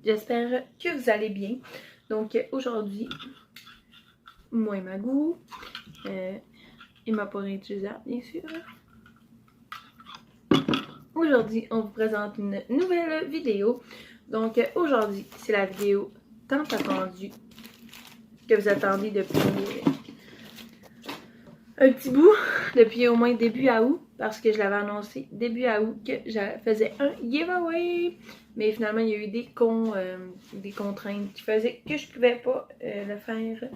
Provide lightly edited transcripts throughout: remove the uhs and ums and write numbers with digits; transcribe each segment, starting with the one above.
J'espère que vous allez bien. Donc aujourd'hui, moi et Magou, et ma parrain utilisable bien sûr. Aujourd'hui, on vous présente une nouvelle vidéo. Donc aujourd'hui, c'est la vidéo tant attendue que vous attendez depuis un petit bout, depuis au moins début août, parce que je l'avais annoncé début août que je faisais un giveaway. Mais finalement, il y a eu des contraintes qui faisaient que je pouvais pas le faire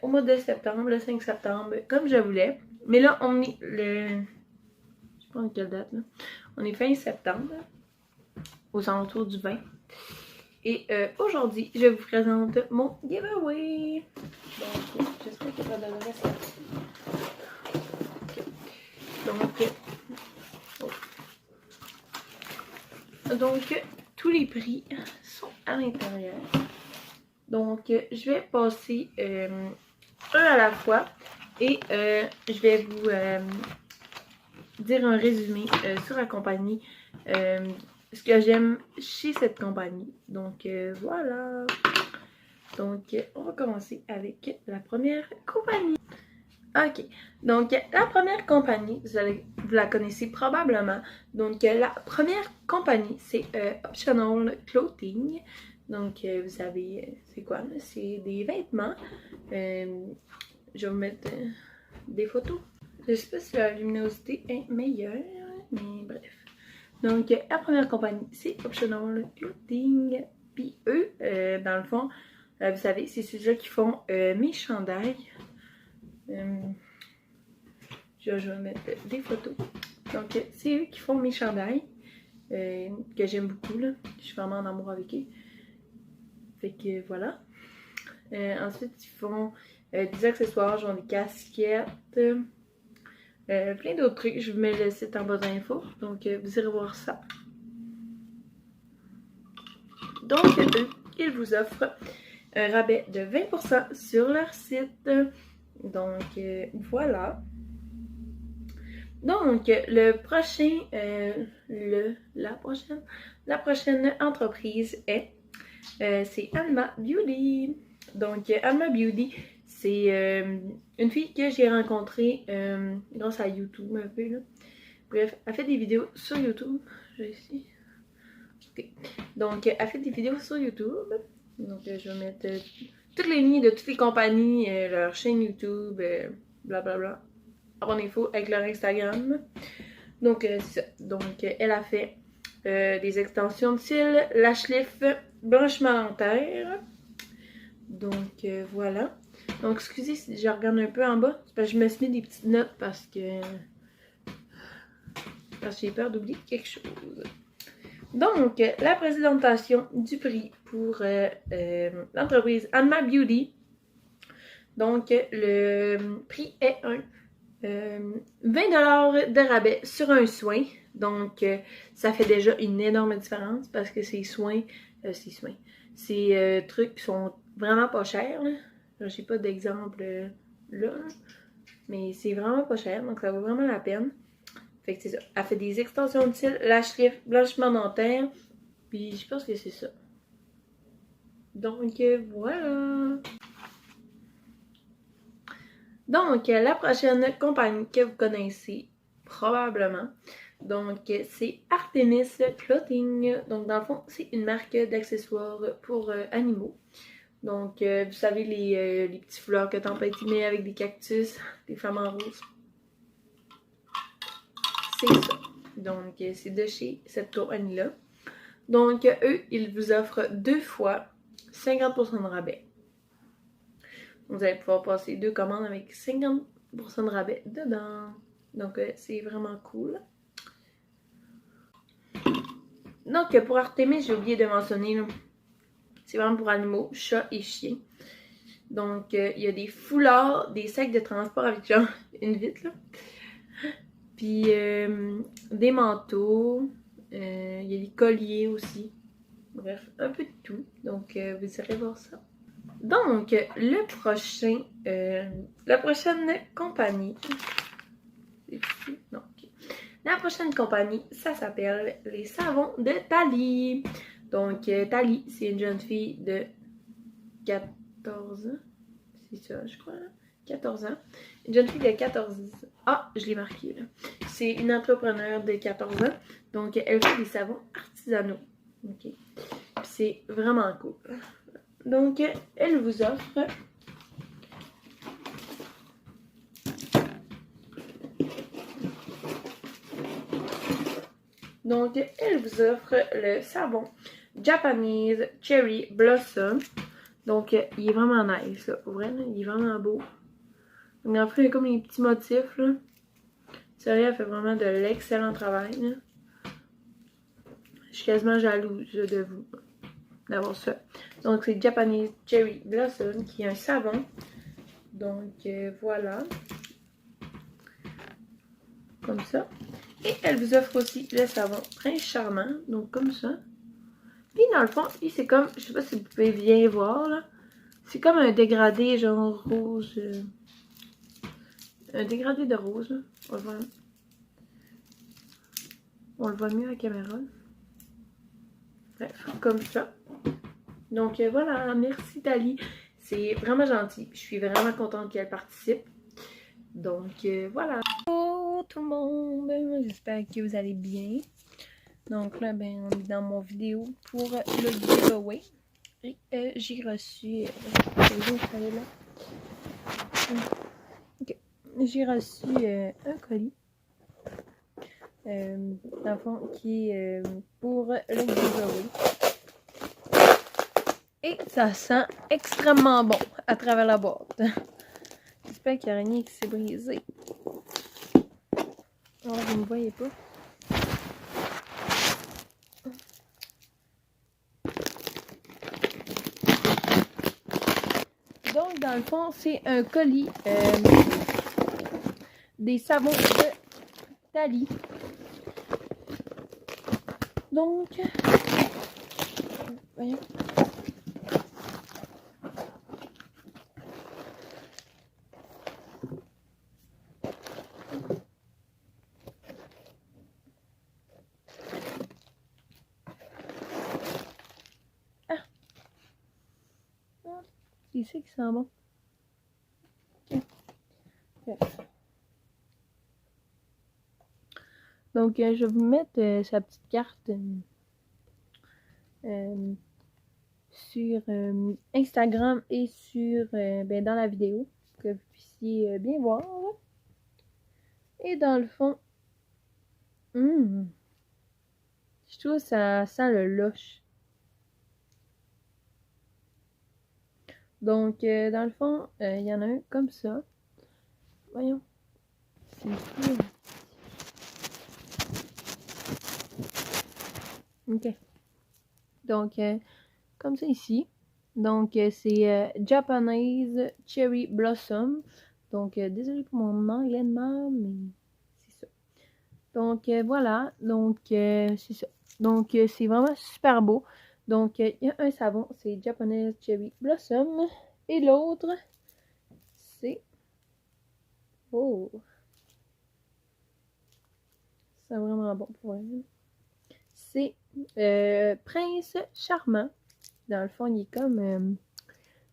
au mois de septembre, le 5 septembre, comme je voulais. Mais là, on est le... Je sais pas quelle date, là. On est fin septembre, aux alentours du 20. Et aujourd'hui, je vous présente mon giveaway. Donc, j'espère que ça devrait sortir. Donc, tous les prix sont à l'intérieur. Donc, je vais passer un à la fois et je vais vous dire un résumé sur la compagnie, ce que j'aime chez cette compagnie. Donc, voilà. Donc, on va commencer avec la première compagnie. Ok, donc la première compagnie, vous la connaissez probablement. Donc la première compagnie, c'est Optional Clothing. Donc vous avez, c'est quoi? C'est des vêtements. Je vais vous mettre des photos. Je sais pas si la luminosité est meilleure, mais bref. Donc la première compagnie, c'est Optional Clothing. Puis eux, dans le fond, vous savez, c'est ceux-là qui font mes chandails. Je vais mettre des photos. Donc, c'est eux qui font mes chandails. Que j'aime beaucoup, là. Je suis vraiment en amour avec eux. Fait que voilà. Ensuite, ils font des accessoires, genre des casquettes. Plein d'autres trucs. Je vous mets le site en bas d'infos. Donc, vous irez voir ça. Donc, eux, ils vous offrent un rabais de 20% sur leur site. Donc, voilà. Donc, la prochaine entreprise c'est Alma Beauty. Donc, Alma Beauty, c'est une fille que j'ai rencontrée grâce à YouTube un peu, là. Bref, elle fait des vidéos sur YouTube. J'ai ici. Ok. Donc, elle fait des vidéos sur YouTube. Donc, je vais mettre toutes les lignes de toutes les compagnies, leur chaîne YouTube, blablabla. Abonnez-vous avec leur Instagram. Donc, c'est ça. Donc, elle a fait des extensions de cils, lash lift, blanchiment dentaire. Donc, voilà. Donc, excusez si je regarde un peu en bas. Parce que je me suis mis des petites notes parce que j'ai peur d'oublier quelque chose. Donc, la présentation du prix pour l'entreprise Alma Beauty. Donc, le prix est 20$ de rabais sur un soin. Donc, ça fait déjà une énorme différence parce que ces trucs sont vraiment pas chers. J'ai pas d'exemple là, mais c'est vraiment pas cher. Donc, ça vaut vraiment la peine. Fait que c'est ça. Elle fait des extensions de cils, lash lift, blanchiment dentaire. Puis, je pense que c'est ça. Donc, voilà. Donc, la prochaine compagnie que vous connaissez probablement, donc c'est Artemis Clothing. Donc, dans le fond, c'est une marque d'accessoires pour animaux. Donc, vous savez, les petits foulards que Tempête met avec des cactus, des flamants roses. C'est ça. Donc, c'est de chez cette compagnie-là. Donc, eux, ils vous offrent 2 fois 50% de rabais. Vous allez pouvoir passer 2 commandes avec 50% de rabais dedans. Donc, c'est vraiment cool. Donc, pour Artemis, j'ai oublié de mentionner, c'est vraiment pour animaux, chats et chiens. Donc, il y a des foulards, des sacs de transport avec genre une vitre, là. Puis, des manteaux. Il y a des colliers aussi. Bref, un peu de tout. Donc, vous irez voir ça. Donc, la prochaine compagnie, non, okay. La prochaine compagnie, ça s'appelle les savons de Thalie. Donc, Thalie, c'est une jeune fille de 14 ans. C'est ça, je crois. 14 ans. Une jeune fille de 14 ans. Ah, je l'ai marqué là. C'est une entrepreneure de 14 ans. Donc, elle fait des savons artisanaux. OK. Puis c'est vraiment cool. Donc, elle vous offre le savon Japanese Cherry Blossom. Donc, il est vraiment nice, là. Pour vrai, là, il est vraiment beau. Donc, en fait, il y a comme les petits motifs, là. Sérieux, elle fait vraiment de l'excellent travail, là. Je suis quasiment jalouse de vous d'avoir ça. Donc, c'est Japanese Cherry Blossom qui est un savon. Donc, voilà. Comme ça. Et elle vous offre aussi le savon Prince Charmant. Donc, comme ça. Puis, dans le fond, c'est comme, je sais pas si vous pouvez bien voir, là. C'est comme un dégradé, genre rose. Un dégradé de rose, là. On le voit mieux à la caméra. Bref, comme ça. Donc, voilà. Merci, Thalie. C'est vraiment gentil. Je suis vraiment contente qu'elle participe. Donc, voilà. Bonjour tout le monde. J'espère que vous allez bien. Donc là, ben, on est dans mon vidéo pour le giveaway. Et j'ai reçu... J'ai reçu un colis. Dans le fond, qui est pour le giveaway. Et ça sent extrêmement bon à travers la boîte. J'espère qu'il n'y a rien qui s'est brisé. Oh, vous ne me voyez pas. Donc, dans le fond, c'est un colis des savons de Thalie. Donc, voyons. C'est ici qui sent bon. Okay. Donc, je vais vous mettre sa petite carte sur Instagram et sur ben, dans la vidéo pour que vous puissiez bien voir. Et dans le fond, je trouve que ça sent le lush. Donc, dans le fond, il y en a un comme ça. Voyons. C'est ici. Ok. Donc, comme ça ici. Donc, c'est Japanese Cherry Blossom. Donc, désolé pour mon anglais de merde, mais c'est ça. Donc, voilà. Donc, c'est ça. Donc, c'est vraiment super beau. Donc, il y a un savon, c'est Japanese Cherry Blossom. Et l'autre, c'est... Oh! C'est vraiment bon pour elle. C'est Prince Charmant. Dans le fond, il est comme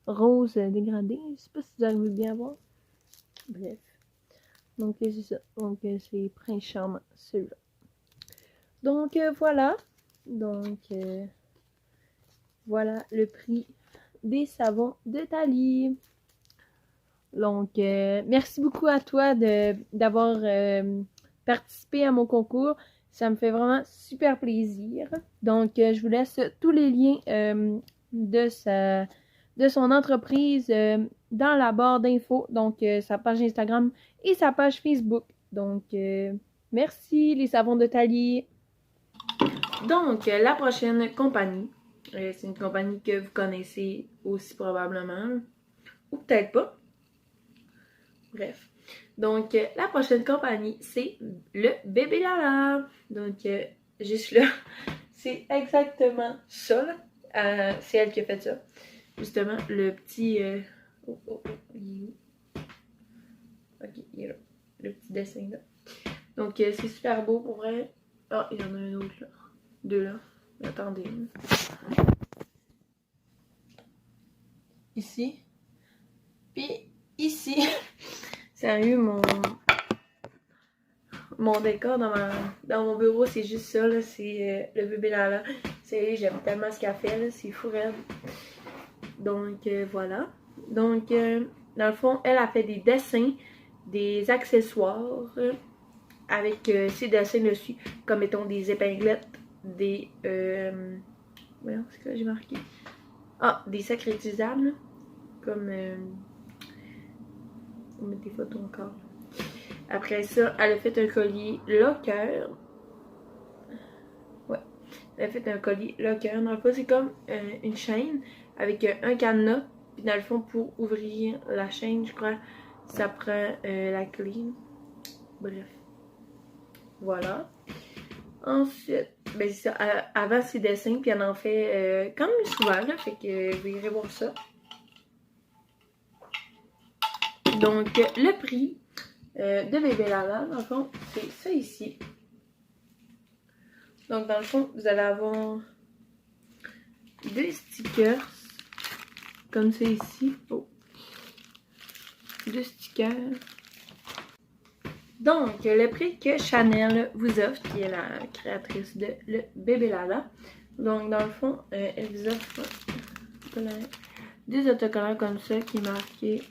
rose dégradé. Je sais pas si vous arrivez bien à voir. Bref. Donc, c'est ça. Donc, c'est Prince Charmant, celui-là. Donc, voilà. Donc, voilà le prix des savons de Thalie. Donc, merci beaucoup à toi d'avoir participé à mon concours. Ça me fait vraiment super plaisir. Donc, je vous laisse tous les liens de son entreprise dans la barre d'infos. Donc, sa page Instagram et sa page Facebook. Donc, merci les savons de Thalie. Donc, la prochaine compagnie, c'est une compagnie que vous connaissez aussi probablement, ou peut-être pas. Bref. Donc, la prochaine compagnie, c'est le Bébé Lala. Donc, juste là, c'est exactement ça, là. C'est elle qui a fait ça. Justement, le petit... il est où? Ok, il est là. Le petit dessin, là. Donc, c'est super beau, pour vrai. Ah, il y en a un autre, là. Deux, là. Attendez. Ici. Puis ici. Sérieux, mon décor dans mon bureau, c'est juste ça, là. C'est le bébé Lala. Sérieux, j'aime tellement ce qu'elle fait, là. C'est fou raide. Donc, voilà. Donc, dans le fond, elle a fait des dessins, des accessoires avec ses dessins dessus, comme mettons des épinglettes, des... voyons, c'est quoi j'ai marqué? Ah, des sacs réutilisables, comme... on met des photos encore. Après ça, elle a fait un collier locker. Ouais, elle a fait un collier locker. Dans le fond, c'est comme une chaîne avec un cadenas. Puis dans le fond, pour ouvrir la chaîne, je crois, ça prend la clé. Bref. Voilà. Ensuite, ben c'est ça. Avant ses dessins, puis elle en fait quand même souvent, là. Fait que vous irez voir ça. Donc, le prix de bébé Lala, dans le fond, c'est ça ici. Donc, dans le fond, vous allez avoir 2 stickers. Comme ça ici. Oh. 2 stickers. Donc, le prix que Chanel vous offre, qui est la créatrice de le bébé Lala. Donc, dans le fond, elle vous offre des autocollants comme ça qui est marqué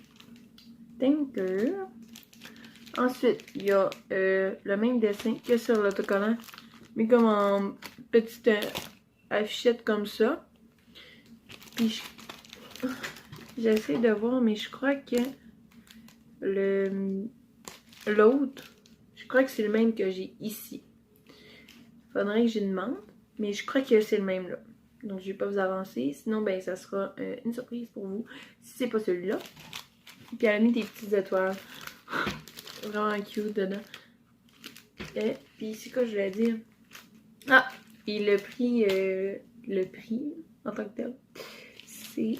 Tinker. Ensuite, il y a le même dessin que sur l'autocollant, mais comme en petite affichette comme ça. Puis, j'essaie de voir, mais je crois que l'autre, je crois que c'est le même que j'ai ici. Faudrait que j'y demande, mais je crois que c'est le même là. Donc, je vais pas vous avancer. Sinon, ben, ça sera une surprise pour vous si c'est pas celui-là. Puis, elle a mis des petites étoiles. Vraiment cute dedans. Et puis, c'est quoi je voulais dire? Ah! Et le prix en tant que tel, c'est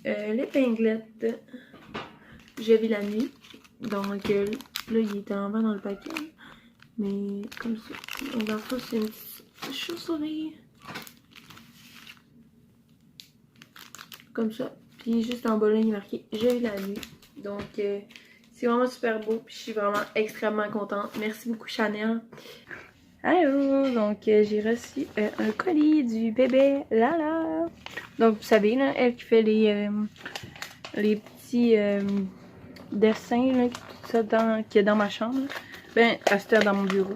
l'épinglette Je vis la nuit. Donc, là, il était en bas dans le paquet. Mais, comme ça. On va faire c'est une petite chauve-souris. Comme ça. Puis, juste en bas, là, il est marqué Je vis la nuit. Donc, c'est vraiment super beau. Puis, je suis vraiment extrêmement contente. Merci beaucoup, Chanel. Allô! Donc, j'ai reçu un colis du bébé Lala. Donc, vous savez, là, elle qui fait les petits dessins, là, tout ça qu'il y a dans ma chambre. Ben, à cette heure dans mon bureau.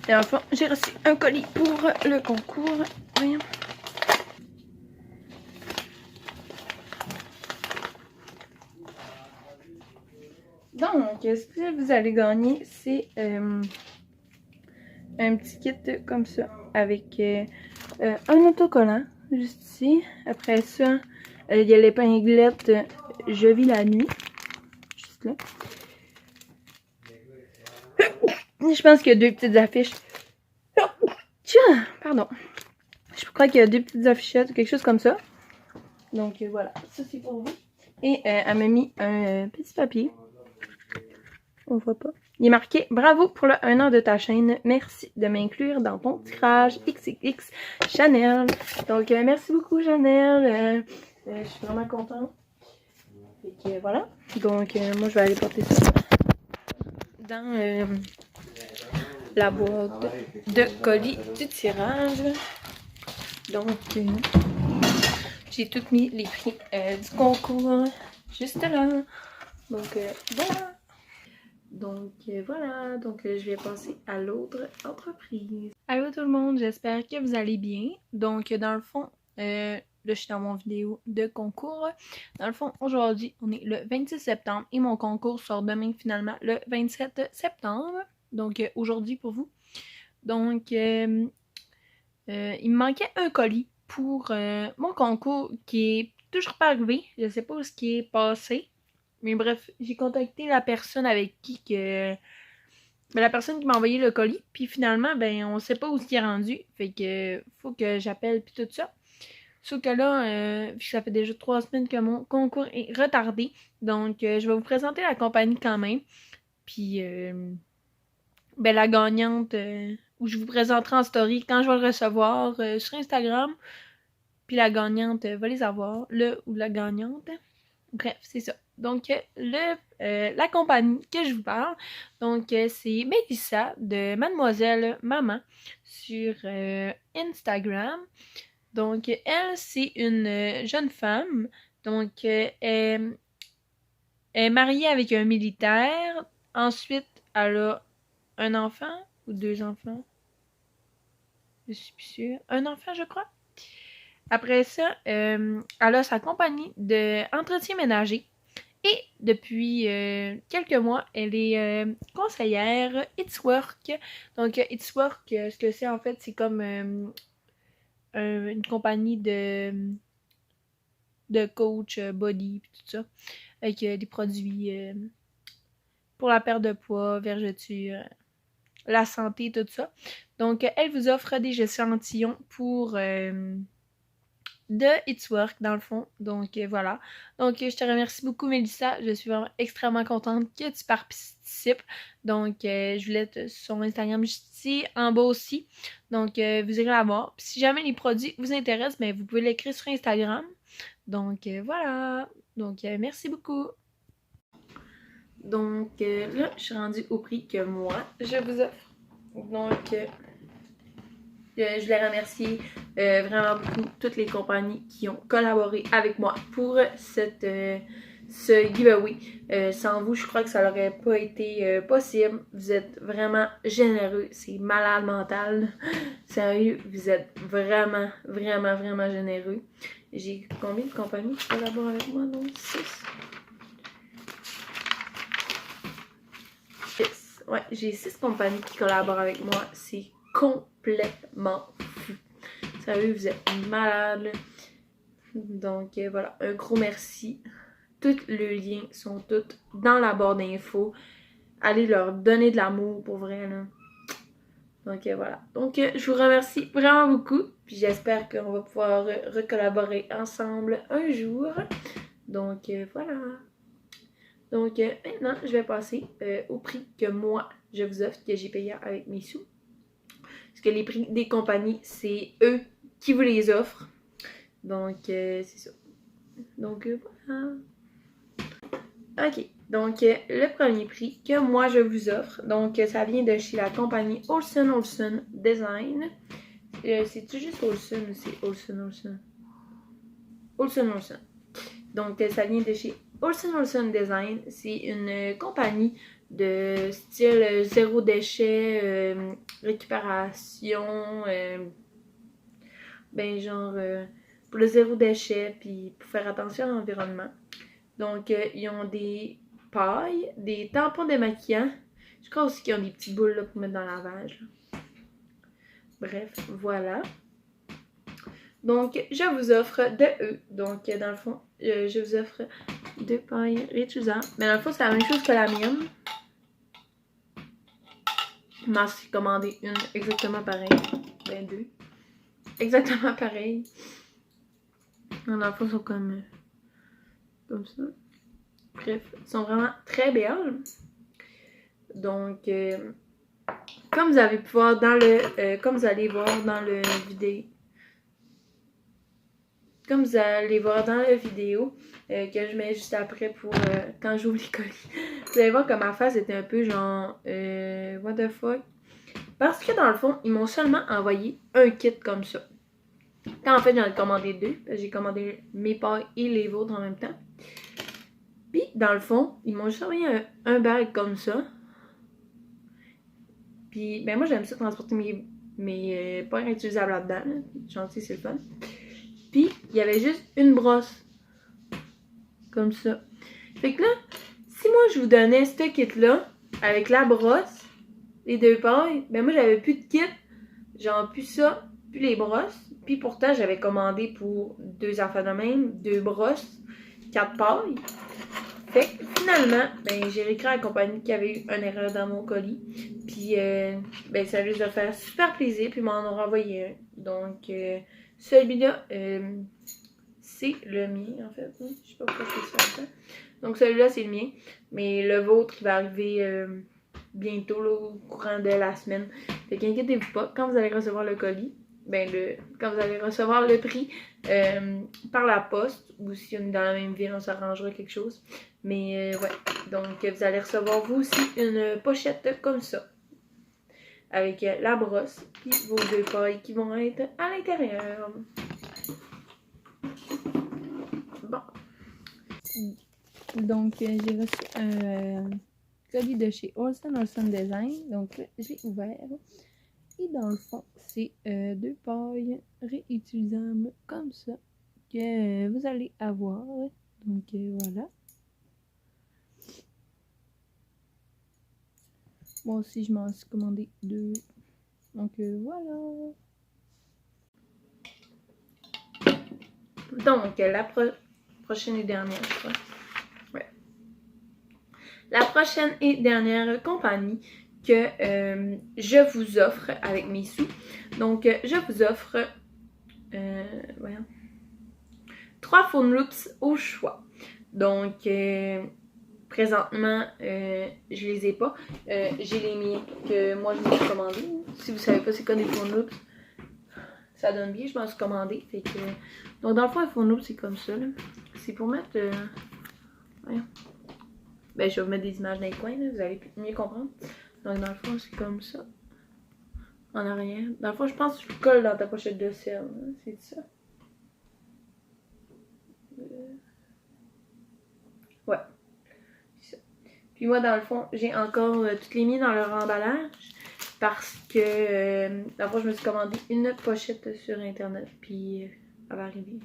Et enfin, j'ai reçu un colis pour le concours. Voyons. Donc, ce que vous allez gagner, c'est un petit kit comme ça, avec un autocollant, juste ici. Après ça, il y a l'épinglette Je vis la nuit, juste là. Je pense qu'il y a 2 petites affiches. Tiens, pardon. Je crois qu'il y a 2 petites affichettes ou quelque chose comme ça. Donc voilà, ça c'est pour vous. Et elle m'a mis un petit papier. On voit pas. Il est marqué « Bravo pour le 1 an de ta chaîne. Merci de m'inclure dans ton tirage XXX Chanel. » Donc, merci beaucoup, Chanel. Je suis vraiment contente. Et voilà. Donc, moi, je vais aller porter ça dans la boîte de colis du tirage. Donc, j'ai tout mis les prix du concours juste là. Donc, voilà. Donc voilà, donc je vais passer à l'autre entreprise. Allô tout le monde, j'espère que vous allez bien. Donc dans le fond, là je suis dans mon vidéo de concours. Dans le fond, aujourd'hui, on est le 26 septembre et mon concours sort demain finalement le 27 septembre. Donc aujourd'hui pour vous. Donc il me manquait un colis pour mon concours qui est toujours pas arrivé. Je sais pas où ce qui est passé. Mais bref, j'ai contacté la personne avec qui que... Ben, la personne qui m'a envoyé le colis. Puis finalement, ben on sait pas où ce est rendu. Fait que faut que j'appelle puis tout ça. Sauf que là, ça fait déjà 3 semaines que mon concours est retardé. Donc, je vais vous présenter la compagnie quand même. Puis, ben la gagnante où je vous présenterai en story quand je vais le recevoir sur Instagram. Puis la gagnante va les avoir, le ou la gagnante. Bref, c'est ça. Donc, la compagnie que je vous parle, donc c'est Mélissa de Mademoiselle Maman sur Instagram. Donc, elle, c'est une jeune femme. Donc, elle est mariée avec un militaire. Ensuite, elle a un enfant ou 2 enfants. Je suis plus sûre. Un enfant, je crois. Après ça, elle a sa compagnie d'entretien ménager. Et depuis quelques mois, elle est conseillère It's Work. Donc, It's Work, ce que c'est en fait, c'est comme une compagnie de coach body et tout ça. Avec des produits pour la perte de poids, vergeture, la santé, tout ça. Donc, elle vous offre des échantillons pour de It's Work dans le fond. Donc voilà. Donc je te remercie beaucoup Mélissa. Je suis vraiment extrêmement contente que tu participes. Donc je vous laisse son Instagram juste ici en bas aussi. Donc vous irez la voir. Puis, si jamais les produits vous intéressent, ben, vous pouvez l'écrire sur Instagram. Donc voilà. Donc merci beaucoup. Donc là, je suis rendue au prix que moi, je vous offre. Donc je voulais remercier vraiment beaucoup toutes les compagnies qui ont collaboré avec moi pour ce giveaway. Sans vous, je crois que ça n'aurait pas été possible. Vous êtes vraiment généreux. C'est malade mental. Sérieux, vous êtes vraiment, vraiment, vraiment généreux. J'ai combien de compagnies qui collaborent avec moi? Donc, 6. Ouais, j'ai 6 compagnies qui collaborent avec moi. C'est complètement fou. Sérieux, vous êtes malades. Donc voilà, un gros merci. Tous les liens sont tous dans la barre d'infos. Allez leur donner de l'amour pour vrai là. Donc voilà. Donc je vous remercie vraiment beaucoup. Puis j'espère qu'on va pouvoir recollaborer ensemble un jour. Donc voilà. Donc maintenant, je vais passer au prix que moi, je vous offre, que j'ai payé avec mes sous. Parce que les prix des compagnies, c'est eux qui vous les offrent. Donc, c'est ça. Donc, voilà. Ok. Donc, le premier prix que moi, je vous offre, donc, ça vient de chez la compagnie Olsen Olsen Design. C'est-tu juste Olsen ou c'est Olsen Olsen? Olsen Olsen. Donc, ça vient de chez Olsen Olsen Design. C'est une compagnie de style zéro déchet, récupération, ben genre pour le zéro déchet, puis pour faire attention à l'environnement. Donc, ils ont des pailles, des tampons démaquillants. Je crois aussi qu'ils ont des petites boules là, pour mettre dans le lavage. Là. Bref, voilà. Donc, je vous offre de eux. Donc, dans le fond, je vous offre 2 pailles réutilisables. Mais dans le fond, c'est la même chose que la mienne. Je m'en suis commandé une exactement pareille. Ben, 2. Exactement pareil. Dans le fond, ils sont comme ça. Bref, ils sont vraiment très belles. Donc, comme vous allez pu voir dans le, comme vous allez voir dans le vidéo, comme vous allez voir dans la vidéo que je mets juste après pour quand j'ouvre les colis, vous allez voir que ma face était un peu genre what the fuck. Parce que dans le fond, ils m'ont seulement envoyé un kit comme ça. Quand en fait j'en ai commandé 2, parce que j'ai commandé mes pailles et les vôtres en même temps. Puis dans le fond, ils m'ont juste envoyé un bag comme ça. Puis ben moi j'aime ça transporter mes pailles réutilisables là-dedans. Là. Gentil, c'est le fun. Puis, il y avait juste une brosse. Comme ça. Fait que là, si moi je vous donnais ce kit-là, avec la brosse, les 2 pailles, ben moi j'avais plus de kit. Genre plus ça, plus les brosses. Puis pourtant, j'avais commandé pour 2 affaires de même, 2 brosses, 4 pailles. Fait que finalement, ben j'ai réécrit à la compagnie qu'il y avait eu une erreur dans mon colis. Puis, ben ça lui a fait super plaisir. Puis, ils m'en ont renvoyé un. Donc, celui-là, c'est le mien, en fait. Je sais pas pourquoi je fais ça. Donc, celui-là, c'est le mien. Mais le vôtre, il va arriver bientôt, là, au courant de la semaine. Fait qu'inquiétez-vous pas, quand vous allez recevoir le colis, quand vous allez recevoir le prix par la poste, ou si on est dans la même ville, on s'arrangera quelque chose. Mais ouais, donc vous allez recevoir vous aussi une pochette comme ça. Avec la brosse et vos 2 pailles qui vont être à l'intérieur. Bon. Donc, j'ai reçu un colis de chez Olsen Design. Donc, j'ai ouvert. Et dans le fond, c'est 2 pailles réutilisables comme ça que vous allez avoir. Donc, voilà. Moi aussi, je m'en suis commandé 2. Donc, voilà. Donc, la prochaine et dernière, je crois. Ouais. La prochaine et dernière compagnie que je vous offre avec mes sous. Donc, je vous offre 3 phone loops au choix. Donc, présentement, je les ai pas. J'ai les miens que moi je me suis commandés. Si vous savez pas c'est quoi des phone loops, ça donne bien, je m'en suis commandé. Fait que... Donc, dans le fond, un phone loop, c'est comme ça. C'est pour mettre. Ben, je vais vous mettre des images dans les coins, là, vous allez mieux comprendre. Donc, dans le fond, c'est comme ça. En arrière. Dans le fond, je pense que tu le colles dans ta pochette de sel. Hein? C'est ça. Ouais. C'est ça. Puis moi, dans le fond, j'ai encore toutes les mises dans leur emballage. Parce que, dans le fond, je me suis commandé une pochette sur Internet. Puis, elle va arriver.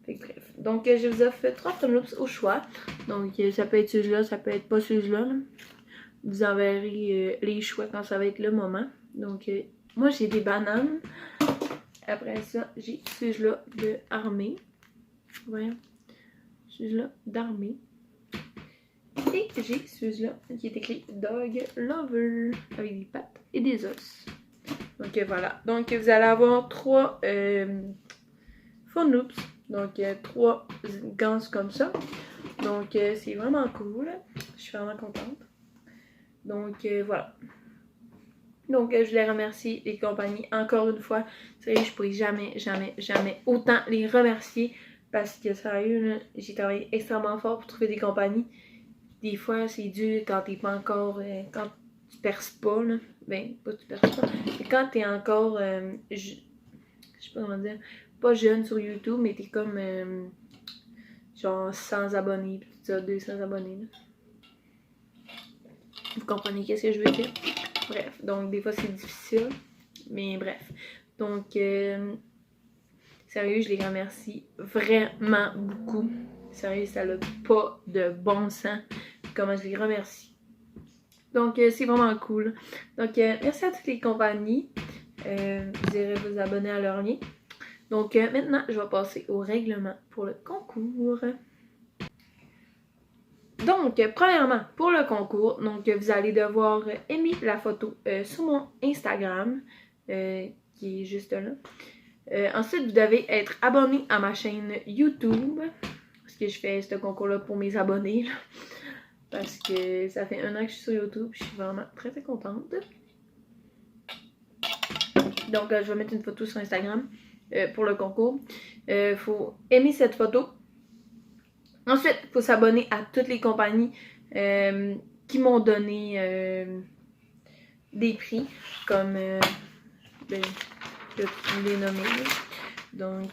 Fait que bref. Donc, je vous offre 3 phone loops au choix. Donc, ça peut être celui-là, ça peut être pas celui-là. Vous enverrez les choix quand ça va être le moment. Donc, moi, j'ai des bananes. Après ça, j'ai celui-là de armée. Voyons. Celui-là d'armée. Et j'ai celui-là qui est écrit Dog Lover. Avec des pattes et des os. Donc, voilà. Donc, vous allez avoir 3 phone loops. Donc, 3 gants comme ça. Donc, c'est vraiment cool. Je suis vraiment contente. Donc, voilà. Donc, je les remercie, les compagnies, encore une fois. Sérieux, je pourrais jamais autant les remercier. Parce que, sérieux, j'ai travaillé extrêmement fort pour trouver des compagnies. Des fois, c'est dur quand t'es pas encore... quand tu perces pas, là. Ben, pas tu perces pas. Mais quand t'es encore... je sais pas comment dire... Pas jeune sur YouTube, mais t'es comme... genre 100 abonnés, tout ça, 200 abonnés, là. Vous comprenez qu'est-ce que je veux dire? Bref, donc des fois c'est difficile, mais bref. Donc, sérieux, je les remercie vraiment beaucoup. Sérieux, ça n'a pas de bon sens comment je les remercie. Donc, c'est vraiment cool. Donc, merci à toutes les compagnies. Vous irez vous abonner à leur lien. Donc, maintenant, je vais passer au règlement pour le concours. Donc, premièrement, pour le concours, donc vous allez devoir aimer la photo sur mon Instagram, qui est juste là. Ensuite, vous devez être abonné à ma chaîne YouTube, parce que je fais ce concours-là pour mes abonnés, là, parce que ça fait 1 an que je suis sur YouTube, je suis vraiment très contente. Donc, je vais mettre une photo sur Instagram pour le concours. Il faut aimer cette photo. Ensuite, il faut s'abonner à toutes les compagnies qui m'ont donné des prix, comme je vais les nommer. Donc,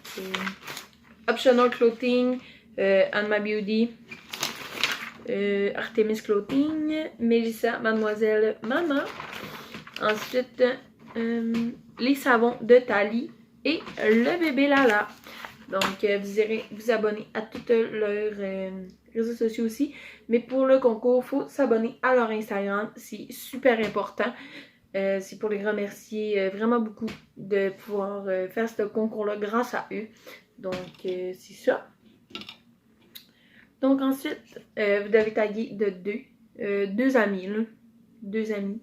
Optional Clothing, Anma Beauty, Artemis Clothing, Melissa, Mademoiselle Maman. Ensuite, les savons de Thalie et le bébé Lala. Donc, vous irez vous abonner à tous leurs réseaux sociaux aussi. Mais pour le concours, il faut s'abonner à leur Instagram. C'est super important. C'est pour les remercier vraiment beaucoup de pouvoir faire ce concours-là grâce à eux. Donc, c'est ça. Donc, ensuite, vous devez taguer de deux amis. Là. 2 amis.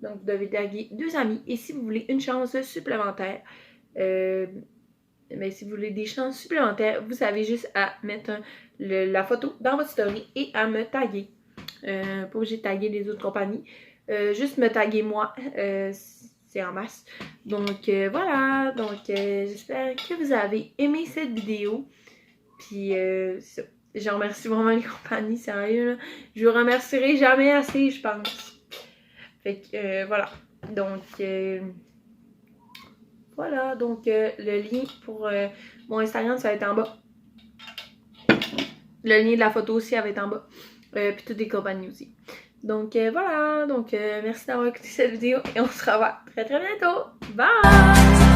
Donc, vous devez taguer 2 amis. Et si vous voulez une chance supplémentaire, mais si vous voulez des chances supplémentaires, vous avez juste à mettre la photo dans votre story et à me taguer. Pas obligé de taguer les autres compagnies. Juste me taguer moi. C'est en masse. Donc voilà. Donc j'espère que vous avez aimé cette vidéo. Puis c'est ça. Je remercie vraiment les compagnies, sérieux. Là. Je vous remercierai jamais assez, je pense. Fait que voilà. Donc voilà. Donc le lien pour mon Instagram, ça va être en bas. Le lien de la photo aussi, elle va être en bas. Puis toutes les compagnies aussi. Donc voilà. Donc merci d'avoir écouté cette vidéo et on se revoit très très bientôt. Bye!